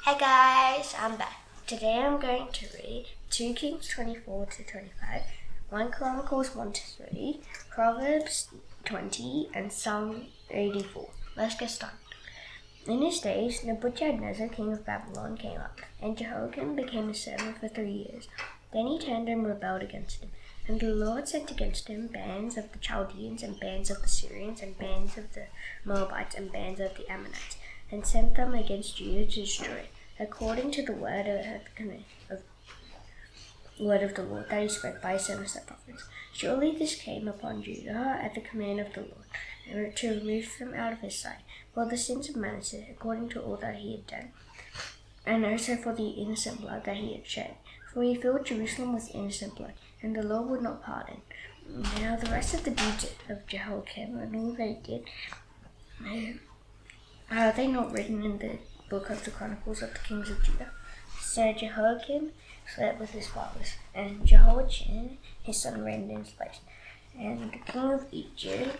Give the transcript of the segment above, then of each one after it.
Hey guys, I'm back. Today I'm going to read 2 Kings 24 to 25, 1 Chronicles 1 to 3, Proverbs 20, and Psalm 84. Let's get started. In his days, Nebuchadnezzar, king of Babylon, came up, and Jehoiakim became his servant for 3 years. Then he turned and rebelled against him. And the Lord sent against him bands of the Chaldeans, and bands of the Syrians, and bands of the Moabites, and bands of the Ammonites, and sent them against Judah to destroy it, according to the word of the Lord that he spoke by his servants the prophets. Surely this came upon Judah at the command of the Lord, to remove them out of his sight, for the sins of Manasseh, according to all that he had done, and also for the innocent blood that he had shed. For he filled Jerusalem with innocent blood, and the Lord would not pardon. Now the rest of the deeds of Jehoiakim and all that he did, are they not written in the book of the Chronicles of the kings of Judah? So Jehoiakim slept with his fathers, and Jehoiachin his son reigned in his place. And the king of Egypt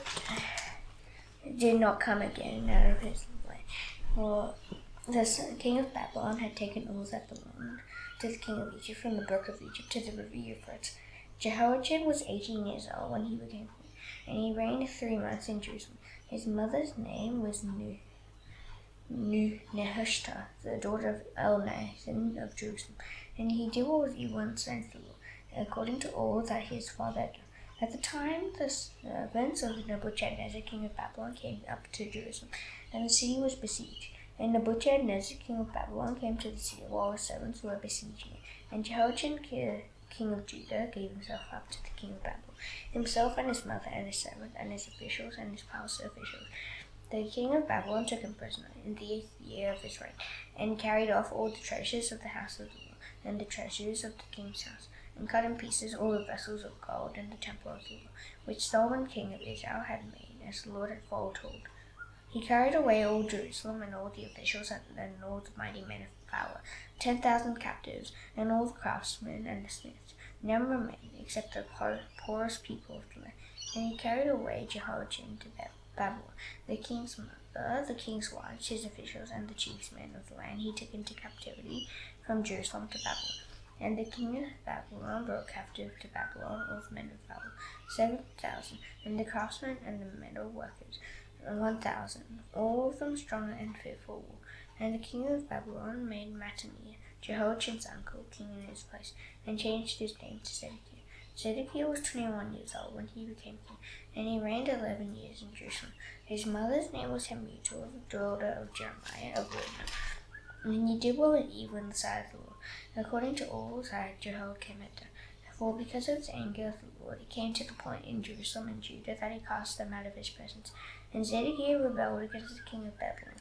did not come again out of his land, for the king of Babylon had taken all that belonged to the king of Egypt from the brook of Egypt to the river Euphrates. Jehoiachin was 18 years old when he became king, and he reigned 3 months in Jerusalem. His mother's name was Nehushta, the daughter of Elnathan of Jerusalem, and he did what was evil in the sight of the Lord, according to all that his father had done. At the time, the servants of Nebuchadnezzar, king of Babylon, came up to Jerusalem, and the city was besieged. And Nebuchadnezzar, king of Babylon, came to the city while his servants were besieging it. And Jehoiachin, king of Judah, gave himself up to the king of Babylon, himself and his mother and his servants and his officials and his palace officials. The king of Babylon took him prisoner in the 8th year of his reign, and carried off all the treasures of the house of the Lord, and the treasures of the king's house, and cut in pieces all the vessels of gold in the temple of the Lord, which Solomon king of Israel had made, as the Lord had foretold. He carried away all Jerusalem, and all the officials, and all the mighty men of power, 10,000 captives, and all the craftsmen and the smiths. None remained, except the poorest people of the land. And he carried away Jehoiachin to Babylon, the king's mother, the king's wives, his officials, and the chief men of the land he took into captivity from Jerusalem to Babylon. And the king of Babylon brought captive to Babylon all the men of Babylon, 7,000, and the craftsmen and the metal workers, 1,000, all of them strong and fit for war. And the king of Babylon made Mattaniah, Jehoiachin's uncle, king in his place, and changed his name to Zedekiah. Zedekiah was 21 years old when he became king, and he reigned 11 years in Jerusalem. His mother's name was Hamutal, the daughter of Jeremiah of Libnah. And he did what was evil in the sight of the Lord, according to all that Jehoiakim had done. For because of the anger of the Lord, it came to the point in Jerusalem and Judah that he cast them out of his presence. And Zedekiah rebelled against the king of Babylon.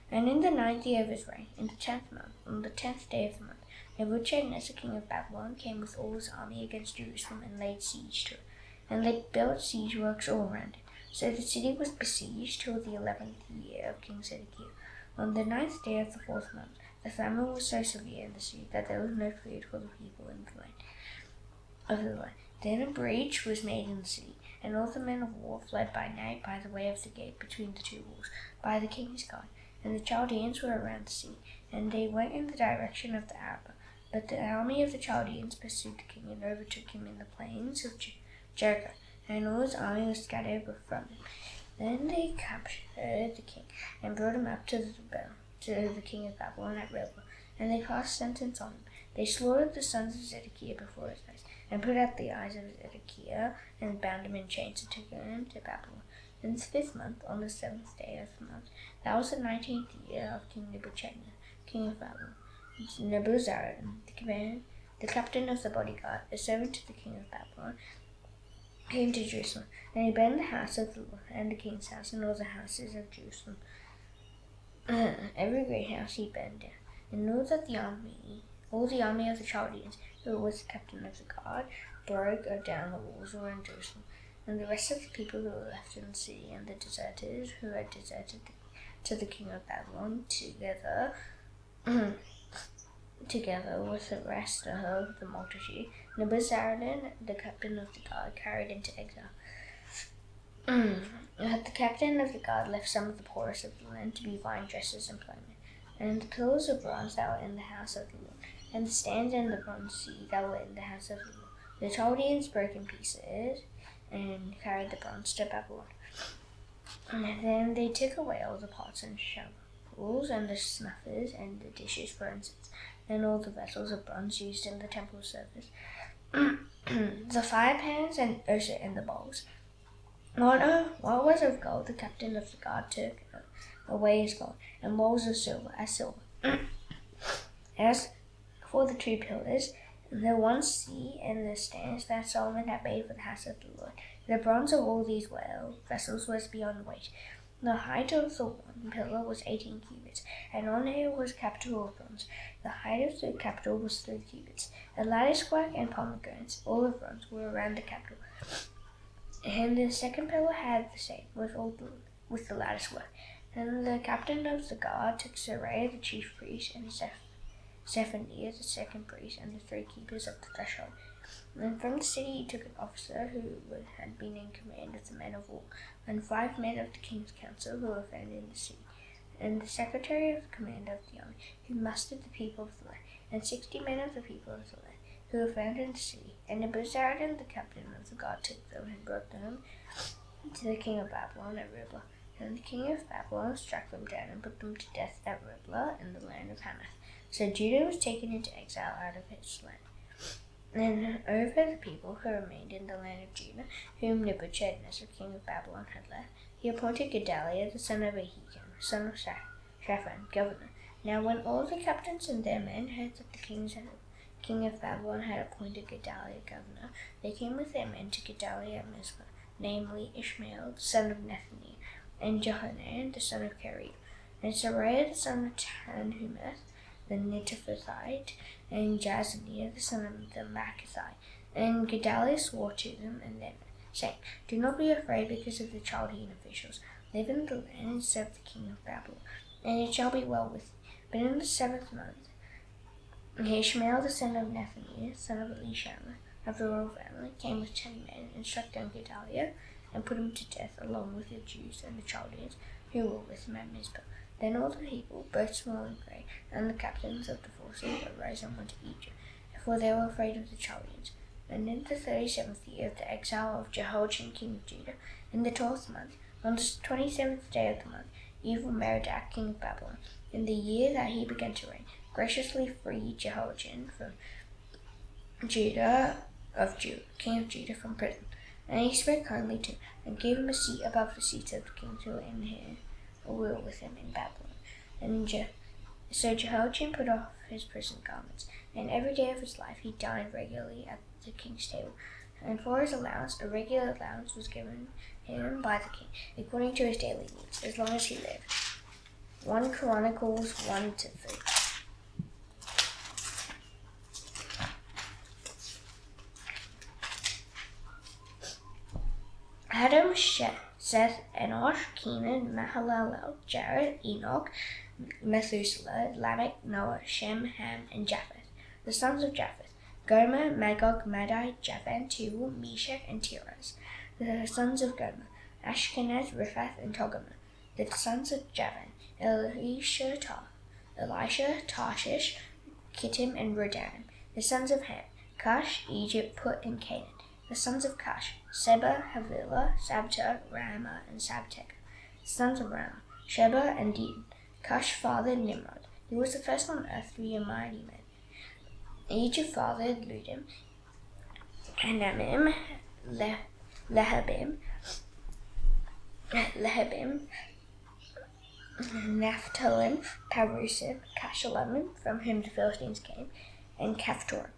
And in the 9th year of his reign, in the 10th month, on the 10th day of the month, Nebuchadnezzar, king of Babylon, came with all his army against Jerusalem and laid siege to it. And they built siege works all around it. So the city was besieged till the 11th year of King Zedekiah. On the 9th day of the 4th month, the famine was so severe in the city that there was no food for the people in the land. Then a breach was made in the city, and all the men of war fled by night by the way of the gate between the 2 walls, by the king's guard. And the Chaldeans were around the city, and they went in the direction of the Arabah. But the army of the Chaldeans pursued the king and overtook him in the plains of Jericho, and all his army was scattered from him. Then they captured the king and brought him up to the king of Babylon at Riblah, and they passed sentence on him. They slaughtered the sons of Zedekiah before his eyes, and put out the eyes of Zedekiah, and bound him in chains and took him to Babylon. In the 5th month, on the 7th day of the month, that was the 19th year of King Nebuchadnezzar, king of Babylon, Nebuzaradan, the captain of the bodyguard, a servant to the king of Babylon, came to Jerusalem, and he burned the house of the Lord, and the king's house, and all the houses of Jerusalem. Every great house he burned down. And all the army of the Chaldeans, who was the captain of the guard, broke down the walls around Jerusalem. And the rest of the people who were left in the city, and the deserters who had deserted to the king of Babylon, together with the rest of the multitude, Nebuzaradan, the captain of the guard, carried into exile. The captain of the guard left some of the poorest of the land to be vine dressers and ploughmen, and the pillars of bronze that were in the house of the Lord, and the stands and the bronze sea that were in the house of the Lord. The Chaldeans broke in pieces and carried the bronze to Babylon. And then they took away all the pots and shovels and the snuffers and the dishes for incense, and all the vessels of bronze used in the temple service, the fire pans and also in the bowls. What was of gold, the captain of the guard took away his gold, and what was of silver as silver. As for the two pillars, the one sea and the stands that Solomon had made for the house of the Lord, the bronze of all these vessels was beyond weight. The height of the one pillar was 18 cubits, and on it was a capital of bronze. The height of the capital was 3 cubits. The latticework and pomegranates, all of bronze, were around the capital. And the second pillar had the same, with the latticework. And the captain of the guard took Seraiah the chief priest, and Zephaniah the second priest, and the 3 keepers of the threshold. And from the city he took an officer who had been in command of the men of war, and 5 men of the king's council who were found in the city, and the secretary of the command of the army, who mustered the people of the land, and 60 men of the people of the land, who were found in the city. And Nebuzaradan the captain of the guard took them and brought them to the king of Babylon at Riblah. And the king of Babylon struck them down and put them to death at Riblah in the land of Hamath. So Judah was taken into exile out of his land. And over the people who remained in the land of Judah, whom Nebuchadnezzar king of Babylon had left, he appointed Gedaliah the son of Ahikam, son of Shaphan, governor. Now when all the captains and their men heard that the king of Babylon had appointed Gedaliah governor, they came with their men to Gedaliah at Mizpah, namely Ishmael the son of Nethaniah, and Johanan the son of Kareah, and Seraiah the son of Tanhumeth, the Netophathite, and Jazaniah the son of the Maacathite. And Gedaliah swore to them and them, saying, Do not be afraid because of the Chaldean officials. Live in the land and serve the king of Babylon, and it shall be well with you. But in the 7th month, Ishmael the son of Nethaniah, son of Elishama, of the royal family, came with 10 men and struck down Gedaliah and put him to death along with the Jews and the Chaldeans who were with him at Mizpah. Then all the people, both small and great, and the captains of the forces arose and went to Egypt, for they were afraid of the Chaldeans. And in the 37th year of the exile of Jehoiachin king of Judah, in the 12th month, on the 27th day of the month, Evil-Merodach king of Babylon, in the year that he began to reign, graciously freed Jehoiachin from king of Judah from prison. And he spoke kindly to him, and gave him a seat above the seats of the kings who were in here, or were with him in Babylon. And so Jehoiachin put off his prison garments, and every day of his life he dined regularly at the king's table. And for his allowance, a regular allowance was given him by the king, according to his daily needs, as long as he lived. 1 Chronicles 1-3. Adam, Seth, Enosh, Kenan, Mahalalel, Jared, Enoch, Methuselah, Lamech, Noah, Shem, Ham, and Japheth. The sons of Japheth: Gomer, Magog, Madai, Javan, Tubal, Meshach, and Tiras. The sons of Gomer: Ashkenaz, Riphath, and Togarmah. The sons of Javan: Elisha, Tarshish, Kittim, and Rodanim. The sons of Ham: Cush, Egypt, Put, and Canaan. The sons of Cush: Seba, Havilah, Sabta, Ramah, and Sabteka. The sons of Ramah: Sheba and Dedan. Cush fathered Nimrod. He was the first on earth to be a mighty man. Egypt fathered Ludim, Anamim, Lehabim, Naphthalim, Parusim, Cashalamim, from whom the Philistines came, and Caphtorim.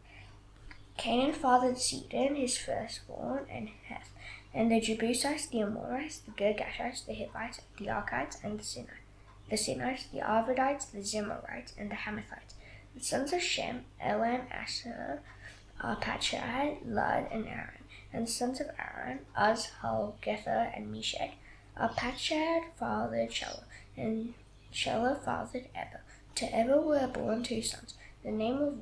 Canaan fathered Sidon, his firstborn, and Heth, and the Jebusites, the Amorites, the Girgashites, the Hivites, the Archites, and the Sinites, the Arvadites, the Zimrites, and the Hamathites. The sons of Shem: Elam, Asher, Arpachshad, Lud, and Aram. And the sons of Aram: Uz, Hul, Gether, and Meshach. Arpachshad fathered Shelah, and Shelah fathered Eber. To Eber were born 2 sons. The name of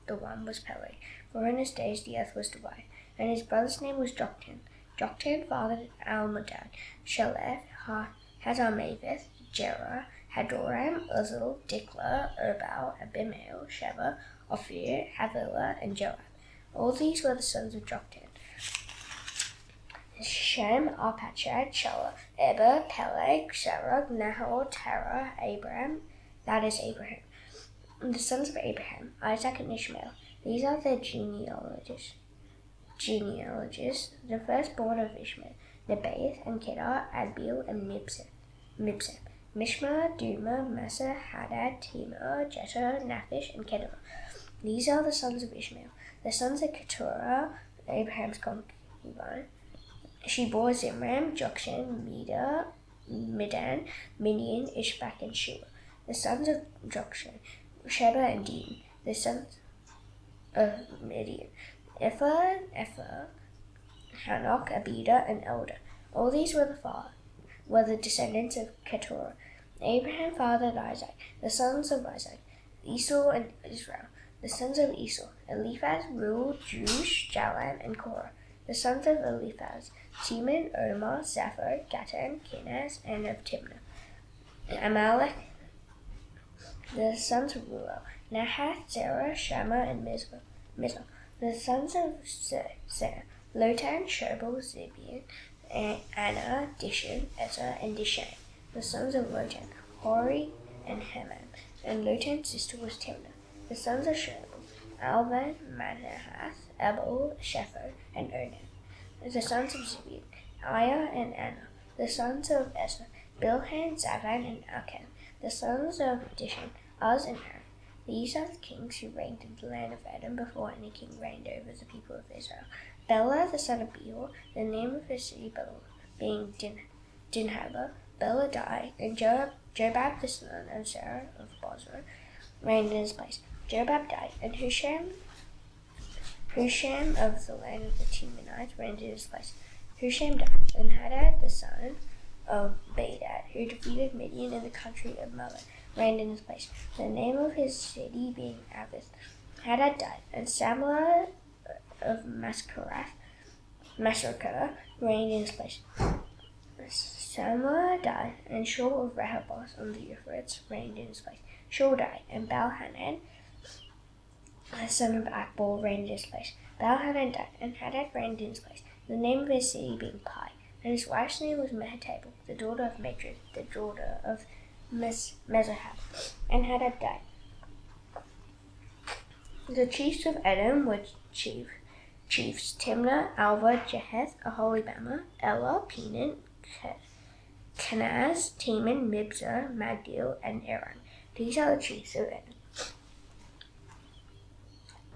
the one was Peleg, for in his days the earth was divided. And his brother's name was Joktan. Joktan fathered Almodad, Shelef, Hazarmaveth, Jerah, Hadoram, Uzal, Dikla, Erbal, Abimael, Sheba, Ophir, Havilah, and Joab. All these were the sons of Joktan. Shem, Arpachshad, Shelah, Eber, Peleg, Serug, Nahor, Terah, Abraham, that is Abraham. The sons of Abraham, Isaac and Ishmael. These are their genealogies. The firstborn of Ishmael, Nebaioth and Kedar, Adbeel and Mibsam. Mishma, Duma, Massa, Hadad, Tema, Jether, Naphish, and Kedar. These are the sons of Ishmael. The sons of Keturah, Abraham's concubine. She bore Zimram, Jokshan, Midan, Midian, Ishbak, and Shua. The sons of Jokshan, Sheba and Dean. The sons of Midian, Ephah, Hanok, Abida, and Elder. All these were the descendants of Keturah. Abraham fathered Isaac. The sons of Isaac, Esau and Israel. The sons of Esau, Eliphaz, Reuel, Jeush, Jalam, and Korah. The sons of Eliphaz, Teman, Omar, Zephyr, Gatan, Kenaz, and of Timnah. Amalek. The sons of Reuel, Nahath, Zerah, Shammah, and Mizpah. The sons of Zerah, Lotan, Shobal, Zibeon, Anna, Dishan, Ezer, and Dishan. The sons of Lotan, Hori, and Haman. And Lotan's sister was Timnah. The sons of Shobal, Alvan, Manahath, Ebal, Shepho, and Onan. The sons of Zibeon, Aya and Anna. The sons of Ezer, Bilhan, Zavan, and Akan. The sons of Dishan, Uz and Aaron. These are the kings who reigned in the land of Edom before any king reigned over the people of Israel. Bela, the son of Beor, the name of his city Bela, being Dinhaba. Bela died, and Jobab, the son of Sarah of Bozrah, reigned in his place. Jobab died, and Husham of the land of the Temanites reigned in his place. Husham died, and Hadad, the son of Bedad, who defeated Midian in the country of Moab, reigned in his place. The name of his city being Avith. Hadad died, and Samlah of Masrekah reigned in his place. Samlah died, and Shaul of Rehoboth on the Euphrates reigned in his place. Shaul died, and Baal-Hanan, the son of Akbor, reigned in his place. Baal-Hanan died, and Hadad reigned in his place. The name of his city being Pai. And his wife's name was Mehetabel, the daughter of Madrid, the daughter of Mezahab. And Hadad died. The chiefs of Edom were chiefs Timnah, Alva, Jeheth, Aholibama, Elah, Penan, Kenaz, Teman, Mibzar, Magdiel, and Aram. These are the chiefs of Edom.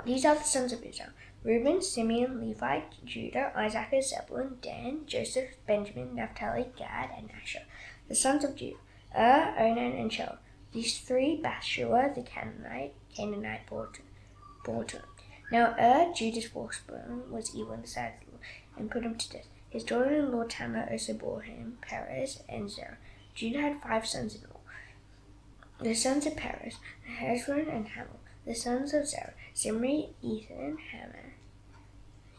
These are the sons of Israel: Reuben, Simeon, Levi, Judah, Isaac, Zebulun, Dan, Joseph, Benjamin, Naphtali, Gad, and Asher. The sons of Judah: Onan, and Shelah. These three Bathshua the Canaanite bore to him. Now Judah's firstborn, was evil in the sight of the Lord, and put him to death. His daughter-in-law Tamar also bore him Perez and Zerah. Judah had 5 sons-in-law. The sons of Perez, Hezron and Hamel. The sons of Zerah: Zimri, Ethan,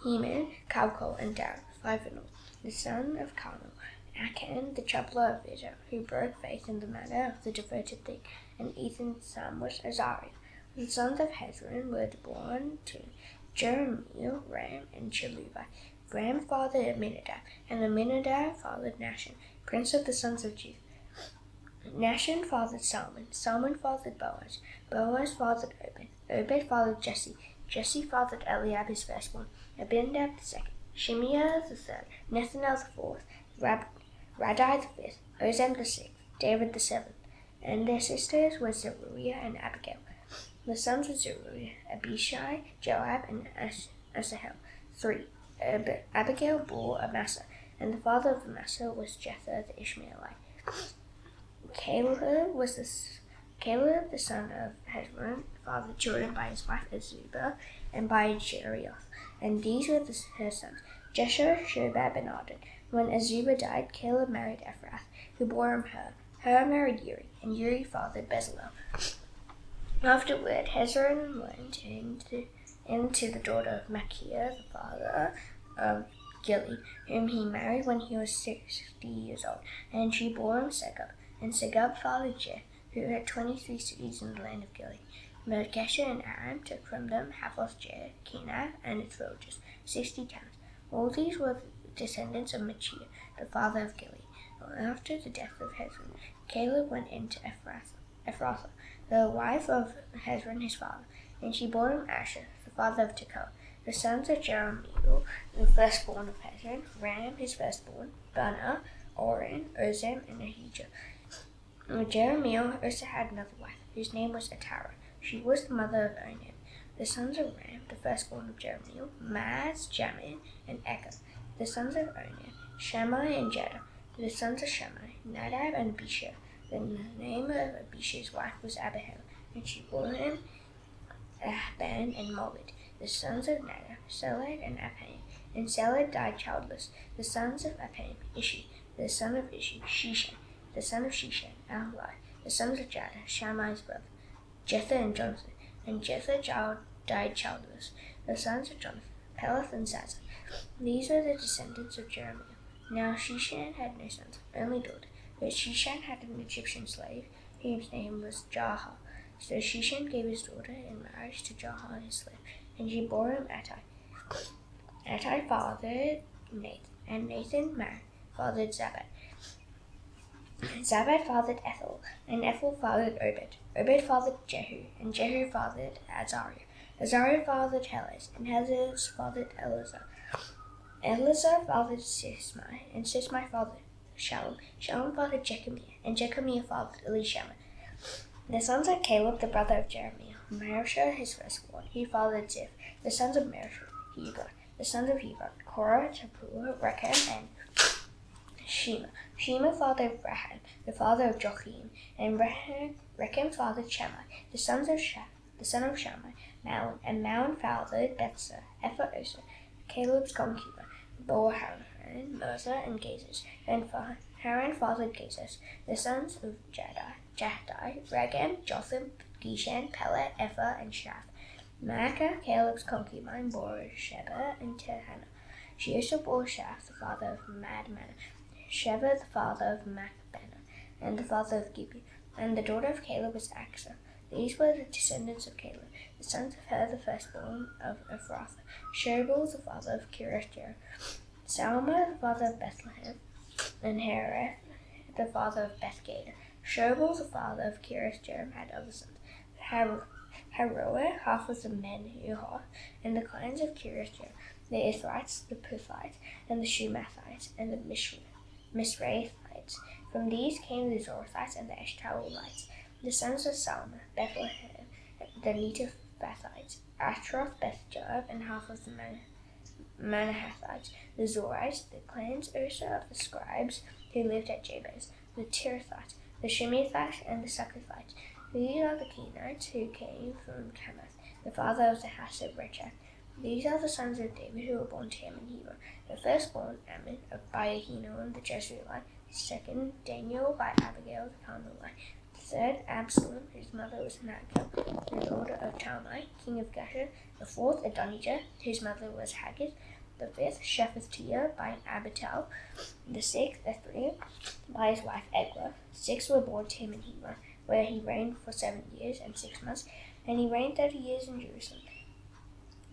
Heman, Calcol, and Darren, 5 in all. The son of Carmel: Achan, the troubler of Israel, who broke faith in the matter of the devoted thing, and Ethan's son was Azariah. The sons of Hezron were born to Jeremiah, Ram, and Chelubai. Ram fathered Aminadab, and Aminadab fathered Nahshon, prince of the sons of Judah. Nahshon fathered Salmon. Salmon fathered Boaz. Boaz fathered Obed. Obed fathered Jesse. Jesse fathered Eliab, his firstborn, Abinadab the second, Shimeah the third, Nethanel the fourth, Radai the fifth, Ozem the sixth, David the seventh. And their sisters were Zeruiah and Abigail. The sons of Zeruiah: Abishai, Joab, and Asahel, 3. Abigail bore Amasa, and the father of Amasa was Jether the Ishmaelite. Caleb, the son of Hezron, fathered children by his wife Azubah and by Jerioth. And these were her sons: Jeshua, Shobab, and Arden. When Azubah died, Caleb married Ephrath, who bore him Hur. Hur married Uri, and Uri fathered Bezalel. Afterward, Hezron went into the daughter of Machir, the father of Gili, whom he married when he was 60 years old, and she bore him Segub. And Segub fathered who had 23 cities in the land of Gilead. But Gesher and Aram took from them Havoth-jair, Kenah, and its villages, 60 towns. All these were the descendants of Machir, the father of Gilead. After the death of Hezron, Caleb went into Ephrathah, the wife of Hezron his father, and she bore him Asher, the father of Tekoa. The sons of Jerahmeel, the firstborn of Hezron, Ram his firstborn, Bunah, Oren, Ozem, and Ahijah. Jerahmeel also had another wife, whose name was Atara. She was the mother of Onan. The sons of Ram, the firstborn of Jerahmeel, Maz, Jamin, and Eker. The sons of Onan, Shammai and Jedah. The sons of Shammai, Nadab and Abishi. The name of Abishi's wife was Abihail, and she bore him Ahban and Molid. The sons of Nadab, Seled and Apaim. And Seled died childless. The sons of Apaim, Ishi. The son of Ishi, Shishan. The son of Shishan, Ahlai. The sons of Jadah, Shammai's brother, Jether and Jonathan. And Jether died childless. The sons of Jonathan, Peleth and Zaza. These were the descendants of Jeremiah. Now Shishan had no sons, only daughter. But Shishan had an Egyptian slave, whose name was Jarha. So Shishan gave his daughter in marriage to Jarha his slave, and she bore him Attai. Attai fathered Nathan, and Nathan fathered Zabad. Zabad fathered Ethel, and Ethel fathered Obed. Obed fathered Jehu, and Jehu fathered Azariah. Azariah fathered Helez, and Helez fathered Eleazar. Eleazar fathered Sismai, and Sismai fathered Shalom. Shalom fathered Jechemiah, and Jechemiah fathered Elishama. The sons of Caleb, the brother of Jeremiah, Merishah his firstborn, he fathered Ziph. The sons of Merishah, Hebron. The sons of Hebron, Korah, Tapua, Rechem, and Shema. Shema fathered Rahab, the father of Joachim, and Rechem fathered Shammai. The son of Shammai, Malon, and Malon fathered Bethsur, Ephah, Caleb's concubine, bore Haran, Mirza, and Gazes, and Haran fathered Gazes. The sons of Jahdai, Regem, Jotham, Geshan, Pelet, Ephah, and Shaph. Maacah, Caleb's concubine, bore Sheba and Tehana. She also bore Shaph, the father of Madmannah, Sheva, the father of Machbenah, and the father of Gibeah. And the daughter of Caleb was Achsah. These were the descendants of Caleb, the sons of Hur, the firstborn of Ephrathah, Shobal, the father of Kiriath-jearim, Salma, the father of Bethlehem, and Hereth, the father of Bethgader. Shobal, the father of Kiriath-jearim, had other sons, Haroeh, half of the Men-Uha, and the clans of Kiriath-jearim, the Ithrites, the Puthites, and the Shumathites, and the Misraithites. From these came the Zorathites and the Eshtaolites. The sons of Salma, Bethlehem, the Netophathites, Atroth, Beth-joab, and half of the Manahathites, the Zorites, the clans also of the scribes who lived at Jabez, the Tirathites, the Shimeathites, and the Succothites. These are the Kenites who came from Chemath, the father of the house of Rechab. These are the sons of David who were born to him in Hebron. The firstborn, Ammon, by Ahinoam the Jezreelite. The second, Daniel, by Abigail the Carmelite. The third, Absalom, whose mother was Maacah, the daughter of Talmai, king of Geshur. The fourth, Adonijah, whose mother was Haggith. The fifth, Shephatiah, by Abital. The sixth, Ethriel, by his wife Eglah. 6 were born to him in Hebron, where he reigned for 7 years and 6 months, and he reigned 30 years in Jerusalem,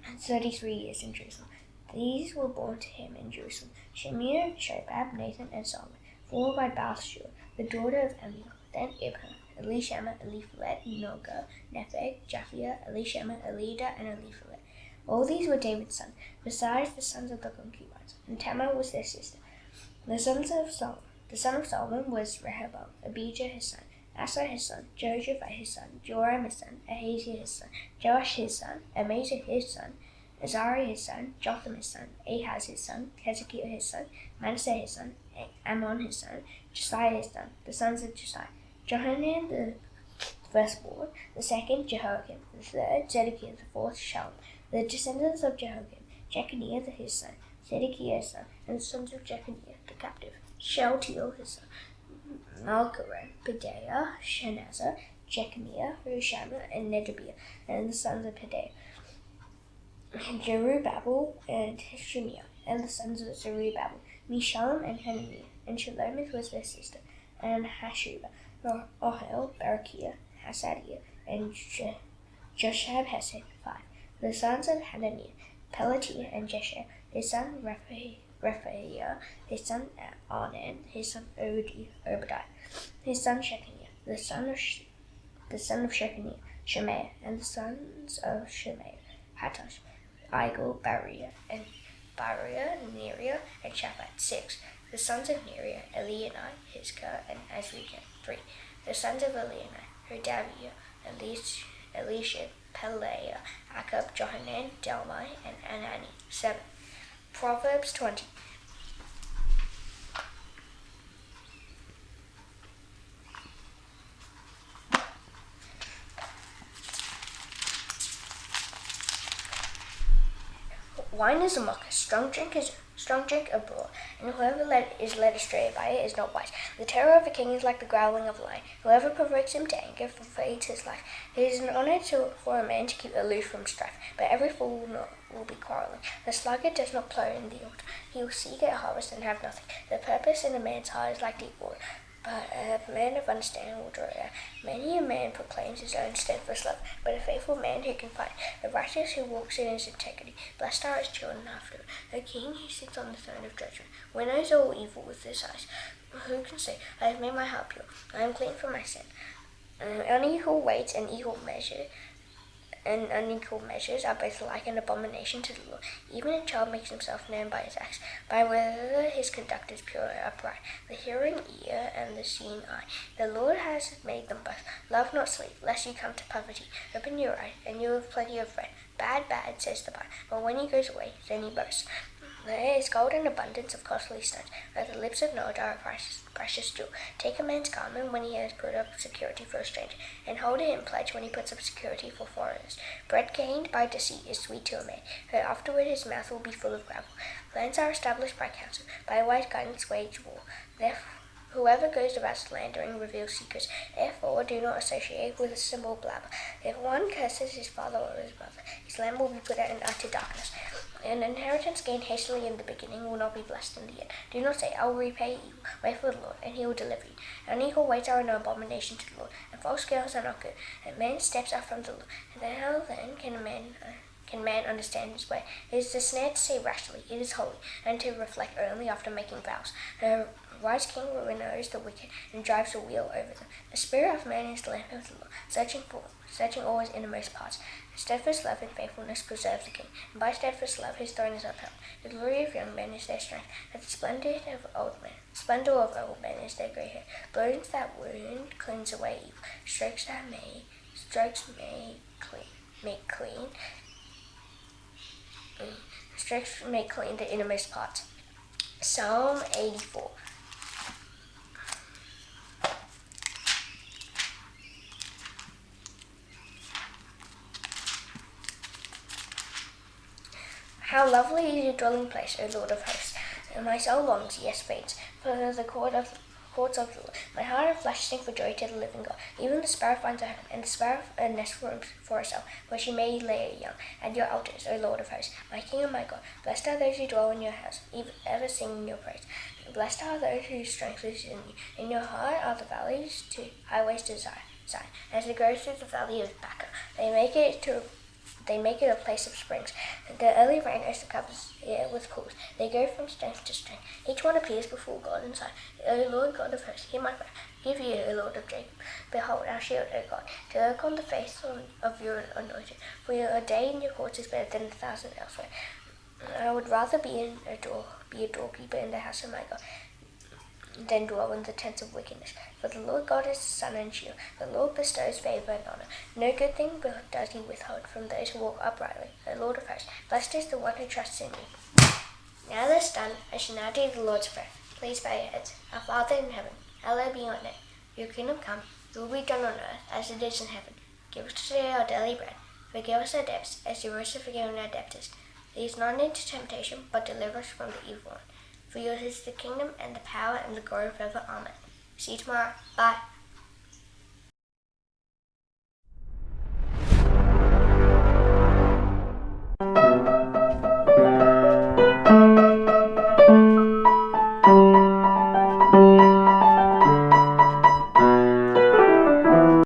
and 33 years in Jerusalem. These were born to him in Jerusalem, Shemir, Shobab, Nathan, and Solomon, 4 by Bathshua, the daughter of Amiel, then Ibhar, Elishama, Eliphalet, Noga, Nepheg, Japhia, Elishama, Elida, and Eliphalet. All these were David's sons, besides the sons of the concubines, and Tamar was their sister. The son of Solomon was Rehoboam, Abijah his son, Asa his son, Jehoshaphat his son, Joram his son, Ahaziah his son, Joash his son, Amazah his son, Azariah his son, Jotham his son, Ahaz his son, Hezekiah his son, Manasseh his son, Ammon his son, Josiah his son. The sons of Josiah: Johanan the firstborn, the second Jehoiakim, the third Zedekiah, the fourth Shallum. The descendants of Jehoiakim: Jeconiah his son, Zedekiah his son, and the sons of Jeconiah the captive: Shealtiel his son, Malchiram, Pedaiah, Shenazar, Jechemiah, Hoshama, and Nedabiah, and the sons of Pedaiah: Jerubbaal and Shemiah, and the sons of Zerubbabel: Meshullam and Hananiah. And Shelomith was their sister, and Hashubah. Ohel, Barakiah, Hasadiah, and Joshab-Hesed, 5. The sons of Hananiah, Pelatiah, and Jesher, his son Rephaiah, his son Arnan, his son Obadiah, his son Shechaniah, the son of Shechaniah, Shemaiah, and the sons of Shemaiah, Hattush, Igal, Bariah, Neriah, and Shaphat, 6. The sons of Neriah, Elionai, Hizkah, and Azrikam, 3. The sons of Elionai, Hodaviah, Elishib, Pelaiah, Akab, Johanan, Delmai, and Anani, 7. Proverbs 20. Wine is a mocker, strong drink a brawl, and whoever is led astray by it is not wise. The terror of a king is like the growling of a lion. Whoever provokes him to anger forfeits his life. It is an honor for a man to keep aloof from strife, but every fool will be quarreling. The sluggard does not plow in the orchard. He will seek a harvest and have nothing. The purpose in a man's heart is like deep water, but a man of understanding will draw it out. Many a man proclaims his own steadfast love, but a faithful man who can find? The righteous who walks in his integrity. Blessed are his children after him. A king who sits on the throne of judgment, winnows all evil with his eyes. Who can say, I have made my heart pure, I am clean from my sin? Unequal weights and unequal measures are both alike an abomination to the Lord. Even a child makes himself known by his acts, by whether his conduct is pure or upright. The hearing ear and the seeing eye, the Lord has made them both. Love not sleep, lest you come to poverty. Open your eye, and you have plenty of bread. Bad, says the vine, but when he goes away, then he boasts. There is gold in abundance of costly stones, but the lips of knowledge are a precious jewel. Take a man's garment when he has put up security for a stranger, and hold it in pledge when he puts up security for foreigners. Bread gained by deceit is sweet to a man, but afterward his mouth will be full of gravel. Plans are established by counsel, by wise guidance wage war. Therefore, whoever goes about slandering reveals secrets. Therefore, do not associate with a simple blabber. If one curses his father or his mother, his land will be put out in utter darkness. An inheritance gained hastily in the beginning will not be blessed in the end. Do not say, I will repay evil. Wait for the Lord, and he will deliver you. Unequal weights are an abomination to the Lord, and false scales are not good. A man's steps are from the Lord. And how then can man understand his way? It is a snare to say rashly, it is holy, and to reflect only after making vows. A wise king knows the wicked, and drives a wheel over them. The spirit of man is the lamp of the Lord, searching all his innermost parts. Steadfast love and faithfulness preserve the king, and by steadfast love his throne is upheld. The glory of young men is their strength, and the splendor of old men is their grey hair. Blows that wound cleanse away evil. Strokes make clean the innermost parts. Psalm 84. How lovely is your dwelling place, O Lord of hosts! And my soul longs, yes faints, for the courts of the Lord. My heart and flesh sing for joy to the living God. Even the sparrow finds a home, and the sparrow a nest for herself, where she may lay her young. At your altars, O Lord of hosts, my King and my God. Blessed are those who dwell in your house, ever singing your praise. Blessed are those whose strength is in you. In your heart are the highways to Zion. As they go through the valley of Baca, they make it a place of springs. The early rain covers it with pools. They go from strength to strength. Each one appears before God in Zion. O Lord God of hosts, hear my prayer. Give you, O Lord of Jacob. Behold, our shield, O God, to look on the face of your anointed. For a day in your courts is better than 1,000 elsewhere. I would rather be a doorkeeper in the house of my God than dwell in the tents of wickedness. For the Lord God is the sun and shield. The Lord bestows favor and honor. No good thing does he withhold from those who walk uprightly. The Lord of hosts, blessed is the one who trusts in you. Now that's done, I shall now do the Lord's Prayer. Please bow your heads. Our Father in heaven, hallowed be your name. Your kingdom come, your will be done on earth as it is in heaven. Give us today our daily bread. Forgive us our debts, as you also forgiven our debtors. Lead us not into temptation, but deliver us from the evil one. For yours is the kingdom, and the power, and the glory forever. Amen. See you tomorrow. Bye.